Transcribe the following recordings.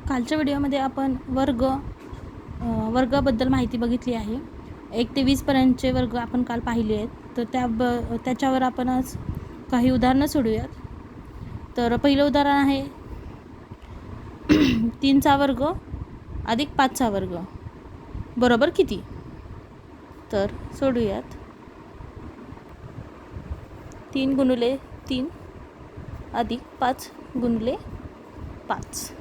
कालच्या व्हिडिओमध्ये आपण वर्गाबद्दल माहिती बघितली आहे. 1 ते 20 पर्यंतचे वर्ग आपण काल पाहिले आहेत. तर त्याच्यावर आपण आज काही उदाहरणं सोडूयात. तर पहिलं उदाहरण आहे 3चा वर्ग अधिक 5चा वर्ग बरोबर किती? तर सोडूयात. 3 गुणिले 3 अधिक 5 गुणिले 5.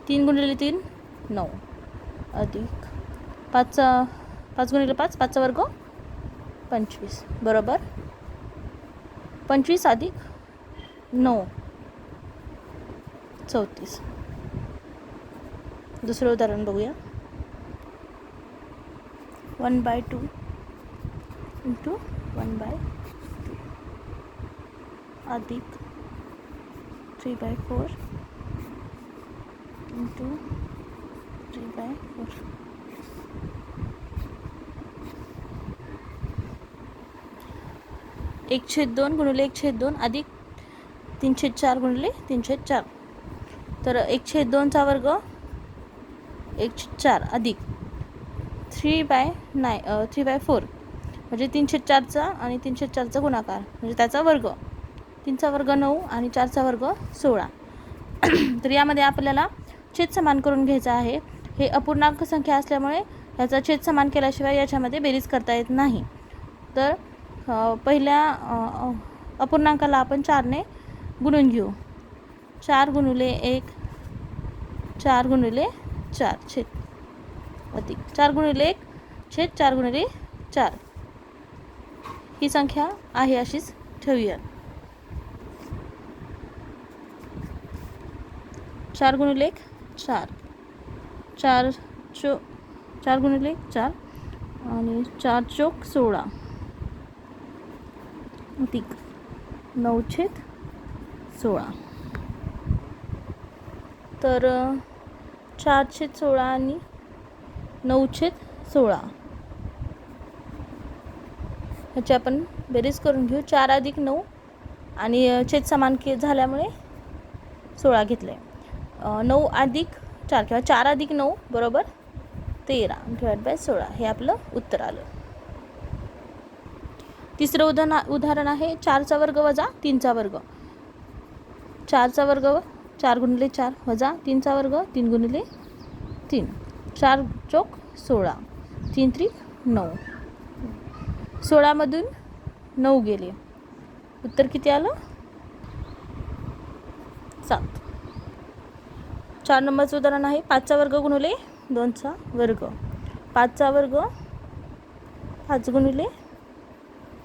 3 गुणिले 3 9 अधिक 5 गुणिले 5 5चा वर्ग 25 बरोबर 25 अधिक 9 34. दुसरं उदाहरण बघूया. 1/2 इंटू 1/2 अधिक 3/4 इंटू 3/4. 1/2 गुणिले 1/2 अधिक 3/4 गुणिले 3/4. तर 1/2चा वर्ग 1/4 अधिक 3/4 म्हणजे 3/4चा आणि 3/4चा गुणाकार म्हणजे त्याचा वर्ग. 3चा वर्ग 9 आणि 4चा वर्ग 16. तर यामध्ये आपल्याला छेद समान करून घ्यायचा आहे. हे अपूर्णांक संख्या असल्यामुळे याचा छेद समान केल्याशिवाय याच्यामध्ये बेरीज करता येत नाही. तर पहिल्या अपूर्णांकाला आपण 4ने गुणून घेऊ. 4 गुणिले 1 4 गुणिले 4 छेद अधिक 4 गुणिले 1 छेद 4 गुणिले 4. ही संख्या आहे अशीच ठेवूया. 4 गुणिले 1 4 4 गुणिले 4 आणि 4 चौक 16 अधिक 9/16. तर 4/16 आणि 9/16 ह्याची आपण बेरीज करून घेऊ. 4 अधिक 9 आणि छेद समान झाल्यामुळे 16 घेतले. 9 अधिक 4 किंवा 4 अधिक 9 बरोबर 13/16 हे आपलं उत्तर आलं. तिसरं उदाहरण आहे 4चा वर्ग वजा 3चा वर्ग. 4चा वर्ग 4 गुणिले 4 वजा 3चा वर्ग 3 गुणिले 3. 4 चौक 16 3 त्रिक 9. 16 मधून 9 गेले. उत्तर किती आलं? 7. 4 नंबरचं उदाहरण आहे 5चा वर्ग गुणिले 2चा वर्ग. 5चा वर्ग 5 गुणिले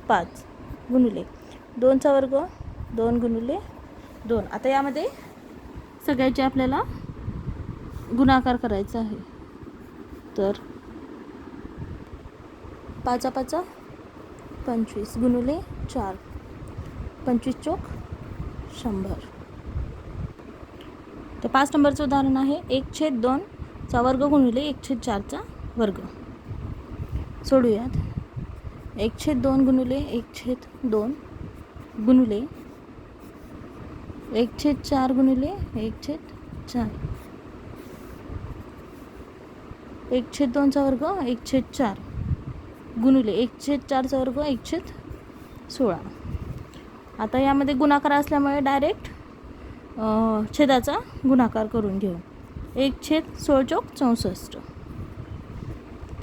5 गुणिले 2चा वर्ग 2 गुणिले 2. आता यामध्ये सगळ्याचे आपल्याला गुणाकार करायचा आहे. तर 5 25 गुणिले 4 25 चौक 100. तर 5 नंबरचं उदाहरण आहे 1/2चा वर्ग गुणिले 1/4चा वर्ग. सोडूयात. 1/2 गुणिले 1/2 गुणिले 1/4 गुणिले 1/4. 1/2चा वर्ग 1/4 गुणिले 1/4चा वर्ग 1/16. आता यामध्ये गुणाकार असल्यामुळे डायरेक्ट छेदाचा गुणाकार करून घेऊ. 1/16 चौक 64.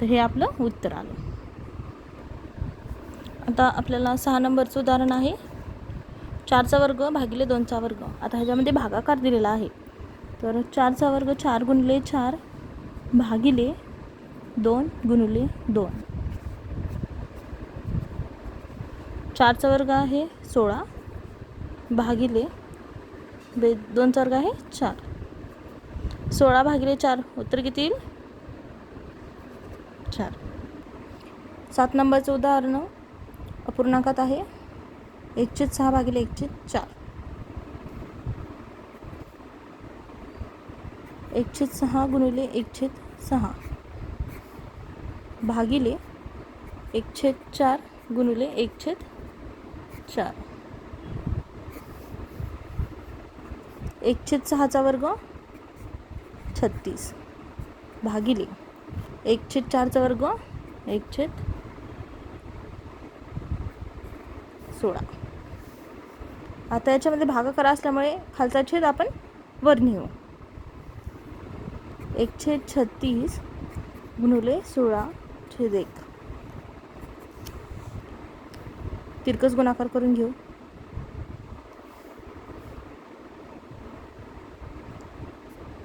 तर हे आपलं उत्तर आलं. आता आपल्याला 6 नंबरचं उदाहरण आहे 4चा वर्ग भागिले 2चा वर्ग. आता ह्याच्यामध्ये भागाकार दिलेला आहे. तर 4चा वर्ग 4 गुणिले 4 भागिले 2 गुणिले 2. 4चा वर्ग आहे 16 भागिले 2चा वर्ग आहे 4. 16 भागिले 4 उत्तर किती येईल? 4. 7 नंबरचं उदाहरण अपूर्णांकात आहे 1/6 भागिले 1/4. 1/6 गुणिले 1/6 भागिले 1/4 गुणिले 1/4. 1/6चा वर्ग 36 भागिले 1/4चा वर्ग 1/16. आता याच्यामध्ये भागाकार असल्यामुळे खालचा छेद आपण वर नेऊ. 1/36 गुणिले 16/1. तिरकस गुणाकार करून घेऊ.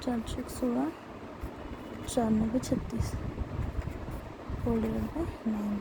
416 4 36 9.